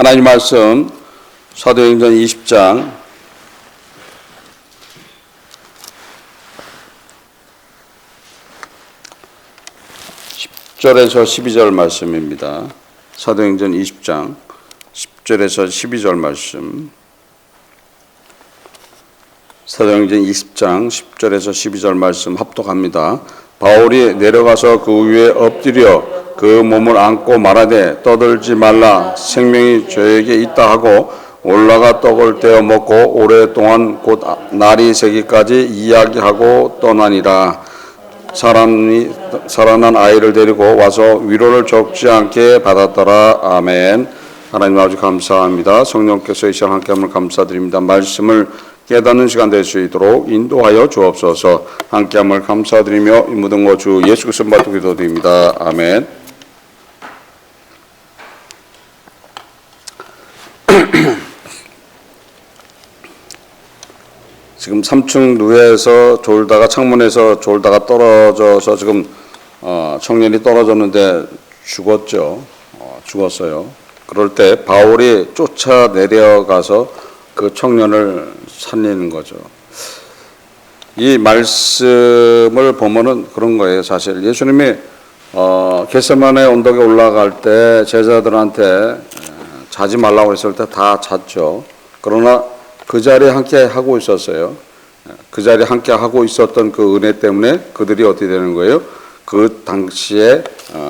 하나님 말씀 사도행전 20장 10절에서 12절 말씀입니다. 사도행전 20장 10절에서 12절 말씀. 사도행전 20장 10절에서 12절 말씀 합독합니다. 바울이 내려가서 그 위에 엎드려 그 몸을 안고 말하되 떠들지 말라 생명이 저에게 있다 하고 올라가 떡을 떼어 먹고 오랫동안 곧 날이 새기까지 이야기하고 떠나니라. 사람이 살아난 아이를 데리고 와서 위로를 적지 않게 받았더라. 아멘. 하나님 아버지 감사합니다. 성령께서 이 시간 함께함을 감사드립니다. 말씀을 깨닫는 시간 될 수 있도록 인도하여 주옵소서. 함께함을 감사드리며 이 모든 것 주 예수 그리스도 받고 기도드립니다. 아멘. 지금 3층 누에서 졸다가 창문에서 졸다가 떨어져서 지금 청년이 떨어졌는데 죽었죠. 죽었어요. 그럴 때 바울이 쫓아 내려가서 그 청년을 살리는 거죠. 이 말씀을 보면은 그런 거예요. 사실 예수님이 겟세마네 언덕에 올라갈 때 제자들한테 자지 말라고 했을 때 다 잤죠. 그러나 그 자리에 함께 하고 있었어요. 그 자리에 함께 하고 있었던 그 은혜 때문에 그들이 어떻게 되는 거예요? 그 당시에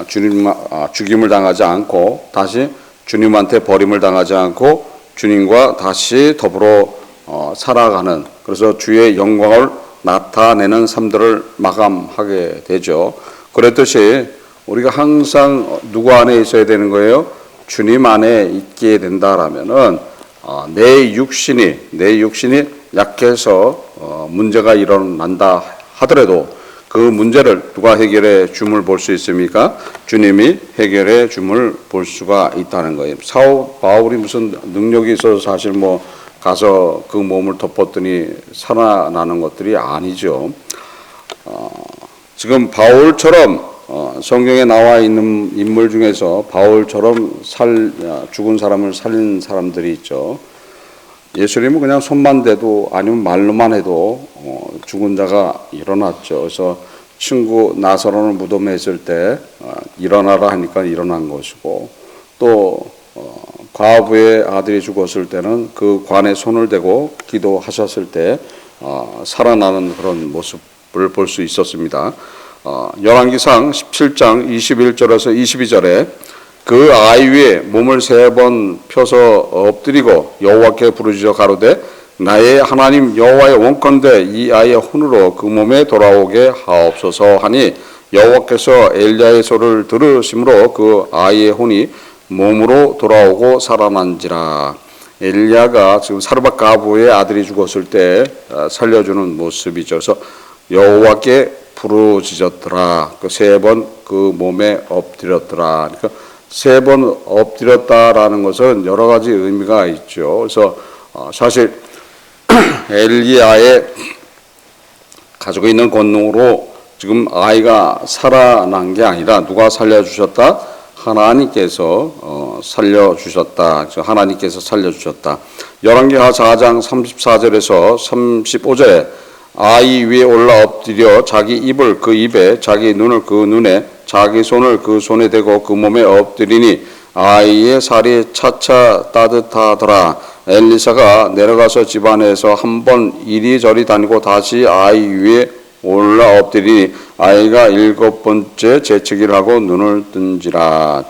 죽임을 당하지 않고 다시 주님한테 버림을 당하지 않고 주님과 다시 더불어 살아가는, 그래서 주의 영광을 나타내는 삶들을 마감하게 되죠. 그랬듯이 우리가 항상 누구 안에 있어야 되는 거예요? 주님 안에 있게 된다라면은 내 육신이 약해서 문제가 일어난다 하더라도 그 문제를 누가 해결해 줌을 볼 수 있습니까? 주님이 해결해 줌을 볼 수가 있다는 거예요. 바울이 무슨 능력이 있어서 사실 가서 그 몸을 덮었더니 살아나는 것들이 아니죠. 지금 바울처럼 성경에 나와 있는 인물 중에서 바울처럼 죽은 사람을 살린 사람들이 있죠. 예수님은 그냥 손만 대도 아니면 말로만 해도 죽은 자가 일어났죠. 그래서 친구 나사로를 무덤에 있을 때 일어나라 하니까 일어난 것이고, 또 과부의 아들이 죽었을 때는 그 관에 손을 대고 기도하셨을 때 살아나는 그런 모습을 볼 수 있었습니다. 열왕기상 17장 21절에서 22절에 그 아이 위에 몸을 3번 펴서 엎드리고 여호와께 부르짖어 가로되 나의 하나님 여호와의 원컨대 이 아이의 혼으로 그 몸에 돌아오게 하옵소서 하니 여호와께서 엘리야의 소를 들으심으로 그 아이의 혼이 몸으로 돌아오고 살아난지라. 엘리야가 지금 사르밧 가부의 아들이 죽었을 때 살려주는 모습이죠. 그래서 여호와께 부르짖었더라. 그 3번 그 몸에 엎드렸더라. 그러니까 3번 엎드렸다라는 것은 여러 가지 의미가 있죠. 그래서 사실 엘리야의 가지고 있는 권능으로 지금 아이가 살아난 게 아니라 누가 살려주셨다? 하나님께서 살려주셨다. 하나님께서 살려주셨다. 열왕기하 4장 34절에서 35절에 아이 위에 올라 엎드려 자기 입을 그 입에 자기 눈을 그 눈에 자기 손을 그 손에 대고 그 몸에 엎드리니 아이의 살이 차차 따뜻하더라. 엘리사가 내려가서 집안에서 한 번 이리저리 다니고 다시 아이 위에 올라 엎드리니 아이가 7번째 재채기를 하고 눈을 뜬지라.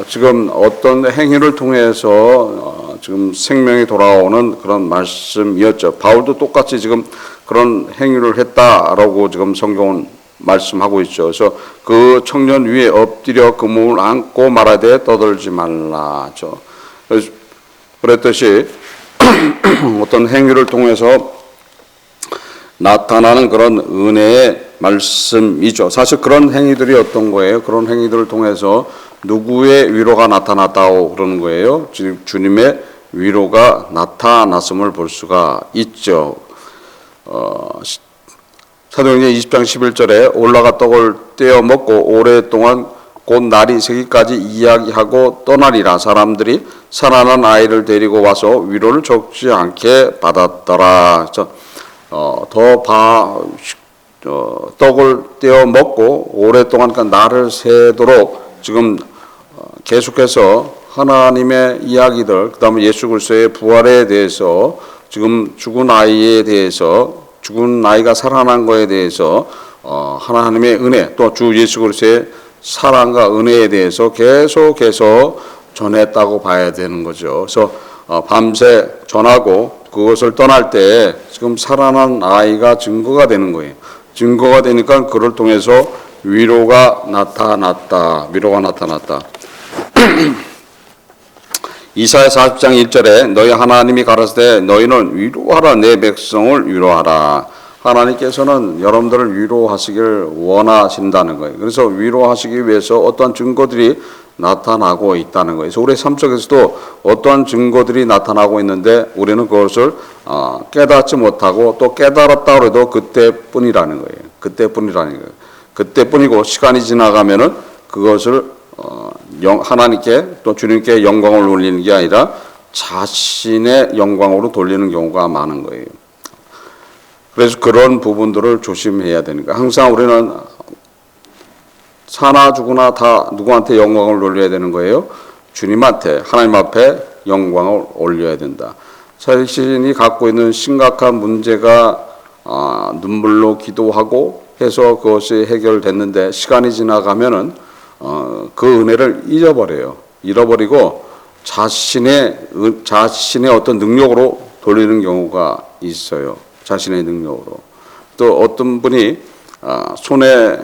지금 어떤 행위를 통해서 지금 생명이 돌아오는 그런 말씀이었죠. 바울도 똑같이 지금 그런 행위를 했다라고 지금 성경은 말씀하고 있죠. 그래서 그 청년 위에 엎드려 그 몸을 안고 말하되 떠들지 말라. 그랬듯이 어떤 행위를 통해서 나타나는 그런 은혜의 말씀이죠. 사실 그런 행위들이 어떤 거예요? 그런 행위들을 통해서 누구의 위로가 나타났다고 그러는 거예요? 주님의 위로가 나타났음을 볼 수가 있죠. 사도행전 20장 11절에 올라가 떡을 떼어 먹고 오랫동안 곧 날이 새기까지 이야기하고 떠나리라. 사람들이 살아난 아이를 데리고 와서 위로를 적지 않게 받았더라. 떡을 떼어 먹고 오랫동안 날을 새도록 지금 계속해서 하나님의 이야기들, 그 다음에 예수 그리스도의 부활에 대해서, 지금 죽은 아이에 대해서, 죽은 아이가 살아난 거에 대해서 하나님의 은혜, 또 주 예수 그리스도의 사랑과 은혜에 대해서 계속해서 전했다고 봐야 되는 거죠. 그래서 밤새 전하고 그것을 떠날 때 지금 살아난 아이가 증거가 되는 거예요. 증거가 되니까 그를 통해서 위로가 나타났다. 이사야 40장 1절에 너희 하나님이 가라사대 너희는 위로하라 내 백성을 위로하라. 하나님께서는 여러분들을 위로하시기를 원하신다는 거예요. 그래서 위로하시기 위해서 어떠한 증거들이 나타나고 있다는 거예요. 그래서 우리 삶 속에서도 어떠한 증거들이 나타나고 있는데 우리는 그것을 깨닫지 못하고 또 깨달았다고 해도 그때뿐이라는 거예요. 그때뿐이고 시간이 지나가면은 그것을 하나님께 또 주님께 영광을 돌리는 게 아니라 자신의 영광으로 돌리는 경우가 많은 거예요. 그래서 그런 부분들을 조심해야 되니까 항상 우리는 사나 죽으나 다 누구한테 영광을 돌려야 되는 거예요? 주님한테, 하나님 앞에 영광을 올려야 된다. 자신이 갖고 있는 심각한 문제가 눈물로 기도하고 해서 그것이 해결됐는데 시간이 지나가면은 그 은혜를 잃어버리고 자신의 어떤 능력으로 돌리는 경우가 있어요. 자신의 능력으로. 또 어떤 분이 손에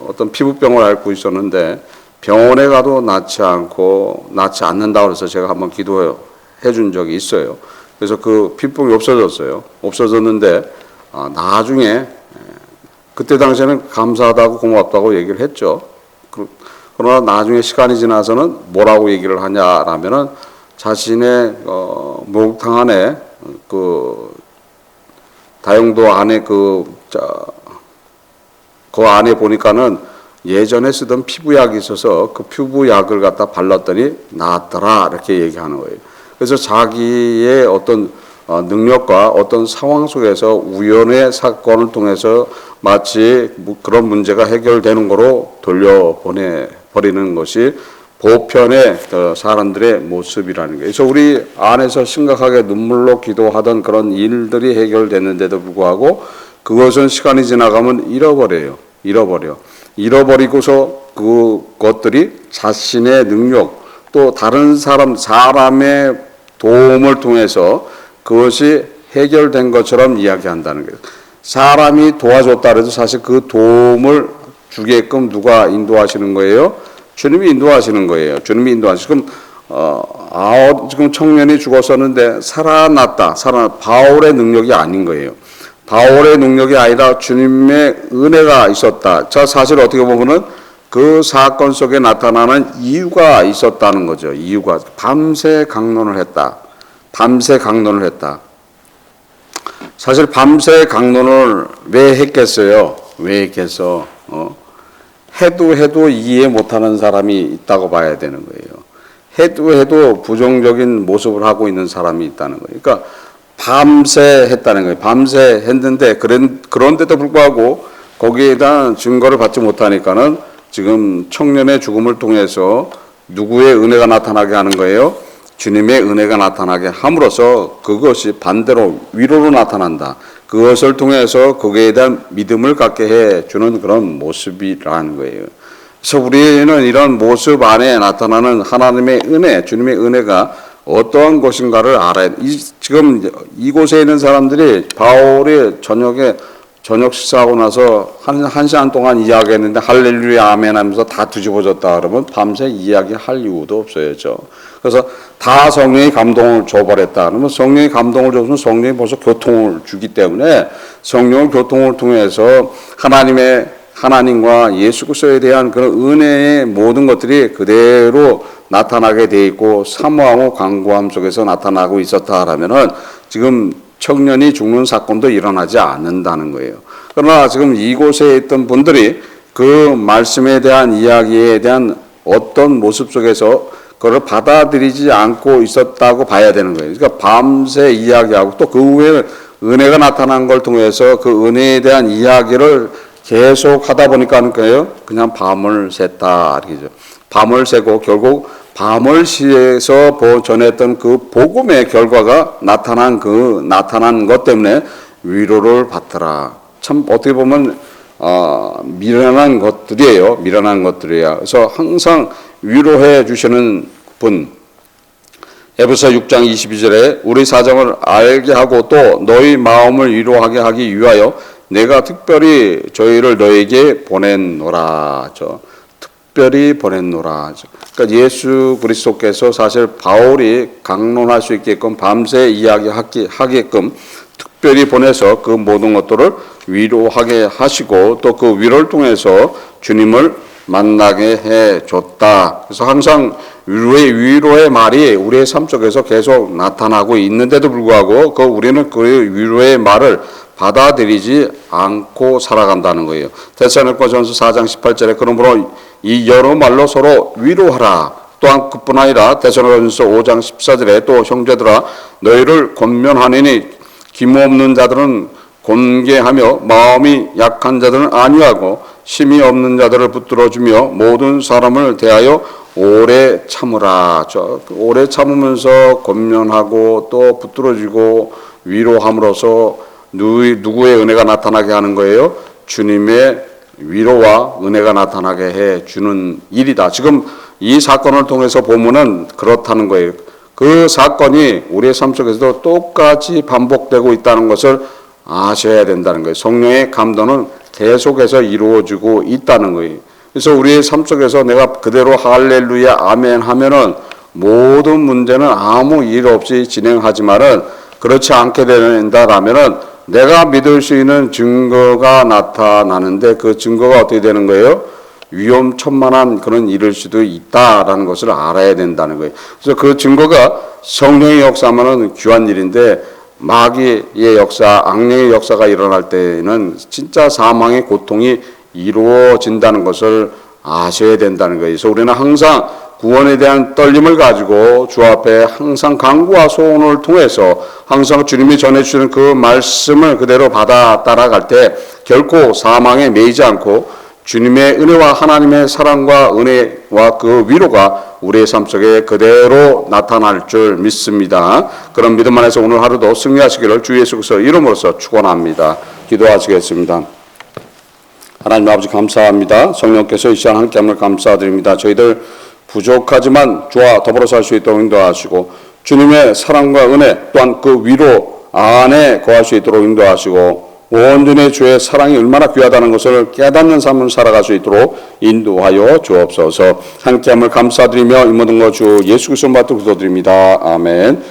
어떤 피부병을 앓고 있었는데 병원에 가도 낫지 않는다고 해서 제가 한번 기도해 준 적이 있어요. 그래서 그 피부병이 없어졌는데 나중에 그때 당시에는 감사하다고 고맙다고 얘기를 했죠. 그러나 나중에 시간이 지나서는 뭐라고 얘기를 하냐라면은 자신의 목욕탕 안에 그 다용도 안에 그 안에 보니까는 예전에 쓰던 피부약이 있어서 그 피부약을 갖다 발랐더니 나았더라 이렇게 얘기하는 거예요. 그래서 자기의 어떤 능력과 어떤 상황 속에서 우연의 사건을 통해서 마치 그런 문제가 해결되는 거로 돌려보내버리는 것이 보편의 사람들의 모습이라는 거예요. 그래서 우리 안에서 심각하게 눈물로 기도하던 그런 일들이 해결됐는데도 불구하고 그것은 시간이 지나가면 잃어버리고서 그것들이 자신의 능력 또 다른 사람의 도움을 통해서 그것이 해결된 것처럼 이야기한다는 거예요. 사람이 도와줬다 해도 사실 그 도움을 주게끔 누가 인도하시는 거예요? 주님이 인도하시는 거예요. 지금 청년이 죽었었는데 살아났다. 바울의 능력이 아닌 거예요. 바울의 능력이 아니라 주님의 은혜가 있었다. 자, 사실 어떻게 보면은 그 사건 속에 나타나는 이유가 있었다는 거죠. 이유가 밤새 강론을 했다. 사실 밤새 강론을 왜 했겠어요? 해도 이해 못하는 사람이 있다고 봐야 되는 거예요. 해도 부정적인 모습을 하고 있는 사람이 있다는 거예요. 그러니까 밤새 했다는 거예요. 밤새 했는데 그런데도 불구하고 거기에 대한 증거를 받지 못하니까는 지금 청년의 죽음을 통해서 누구의 은혜가 나타나게 하는 거예요? 주님의 은혜가 나타나게 함으로써 그것이 반대로 위로로 나타난다. 그것을 통해서 거기에 대한 믿음을 갖게 해주는 그런 모습이라는 거예요. 그래서 우리는 이런 모습 안에 나타나는 하나님의 은혜, 주님의 은혜가 어떠한 것인가를 알아야 돼. 지금 이곳에 있는 사람들이 바울이 저녁 식사하고 나서 한 시간 동안 이야기했는데 할렐루야 아멘 하면서 다 뒤집어졌다 그러면 밤새 이야기할 이유도 없어야죠. 그래서 다 성령이 감동을 줘버렸다 그러면 성령이 감동을 줬으면 성령이 벌써 교통을 주기 때문에 성령의 교통을 통해서 하나님과 예수 그리스도에 대한 그런 은혜의 모든 것들이 그대로 나타나게 돼 있고 사모하고 간구함 속에서 나타나고 있었다 하면은 지금 청년이 죽는 사건도 일어나지 않는다는 거예요. 그러나 지금 이곳에 있던 분들이 그 말씀에 대한 이야기에 대한 어떤 모습 속에서 그걸 받아들이지 않고 있었다고 봐야 되는 거예요. 그러니까 밤새 이야기하고 또 그 후에 은혜가 나타난 걸 통해서 그 은혜에 대한 이야기를 계속 하다 보니까 그냥 밤을 샜다. 이렇게죠. 밤을 새고 결국 밤을 새서 전했던 그 복음의 결과가 나타난 것 때문에 위로를 받더라. 참 어떻게 보면 미련한 것들이에요. 미련한 것들이야. 그래서 항상 위로해 주시는 분. 에베소 6장 22절에 우리 사정을 알게 하고 또 너희 마음을 위로하게 하기 위하여 내가 특별히 저희를 너에게 보냈노라. 특별히 보냈노라. 그러니까 예수 그리스도께서 사실 바울이 강론할 수 있게끔 밤새 이야기하게끔 특별히 보내서 그 모든 것들을 위로하게 하시고 또 그 위로를 통해서 주님을 만나게 해줬다. 그래서 항상 위로의 말이 우리의 삶 속에서 계속 나타나고 있는데도 불구하고 우리는 그 위로의 말을 받아들이지 않고 살아간다는 거예요. 데살로니가전서 4장 18절에 그러므로 이 여러 말로 서로 위로하라. 또한 그뿐 아니라 데살로니가전서 5장 14절에 또 형제들아 너희를 권면하느니 김없는 자들은 곤개하며 마음이 약한 자들은 안위하고 힘이 없는 자들을 붙들어주며 모든 사람을 대하여 오래 참으라. 오래 참으면서 권면하고 또 붙들어주고 위로함으로써 누구의 은혜가 나타나게 하는 거예요? 주님의 위로와 은혜가 나타나게 해주는 일이다. 지금 이 사건을 통해서 보면은 그렇다는 거예요. 그 사건이 우리의 삶 속에서도 똑같이 반복되고 있다는 것을 아셔야 된다는 거예요. 성령의 감동은 계속해서 이루어지고 있다는 거예요. 그래서 우리의 삶 속에서 내가 그대로 할렐루야 아멘 하면은 모든 문제는 아무 일 없이 진행하지만은 그렇지 않게 된다라면은 내가 믿을 수 있는 증거가 나타나는데 그 증거가 어떻게 되는 거예요? 위험천만한 그런 일일 수도 있다라는 것을 알아야 된다는 거예요. 그래서 그 증거가 성령의 역사만은 귀한 일인데 마귀의 역사, 악령의 역사가 일어날 때는 진짜 사망의 고통이 이루어진다는 것을 아셔야 된다는 거예요. 그래서 우리는 항상 구원에 대한 떨림을 가지고 주 앞에 항상 간구와 소원을 통해서 항상 주님이 전해주시는 그 말씀을 그대로 받아 따라갈 때 결코 사망에 매이지 않고 주님의 은혜와 하나님의 사랑과 은혜와 그 위로가 우리의 삶 속에 그대로 나타날 줄 믿습니다. 그런 믿음 안에서 오늘 하루도 승리하시기를 주 예수 그리스도 이름으로써 축원합니다. 기도하시겠습니다. 하나님 아버지 감사합니다. 성령께서 이 시간 함께함을 감사드립니다. 저희들 부족하지만 주와 더불어 살 수 있도록 인도하시고 주님의 사랑과 은혜 또한 그 위로 안에 거할 수 있도록 인도하시고 온전히 주의 사랑이 얼마나 귀하다는 것을 깨닫는 삶을 살아갈 수 있도록 인도하여 주옵소서. 함께함을 감사드리며 이 모든 것 주 예수 그리스도 받들어 기도드립니다. 아멘.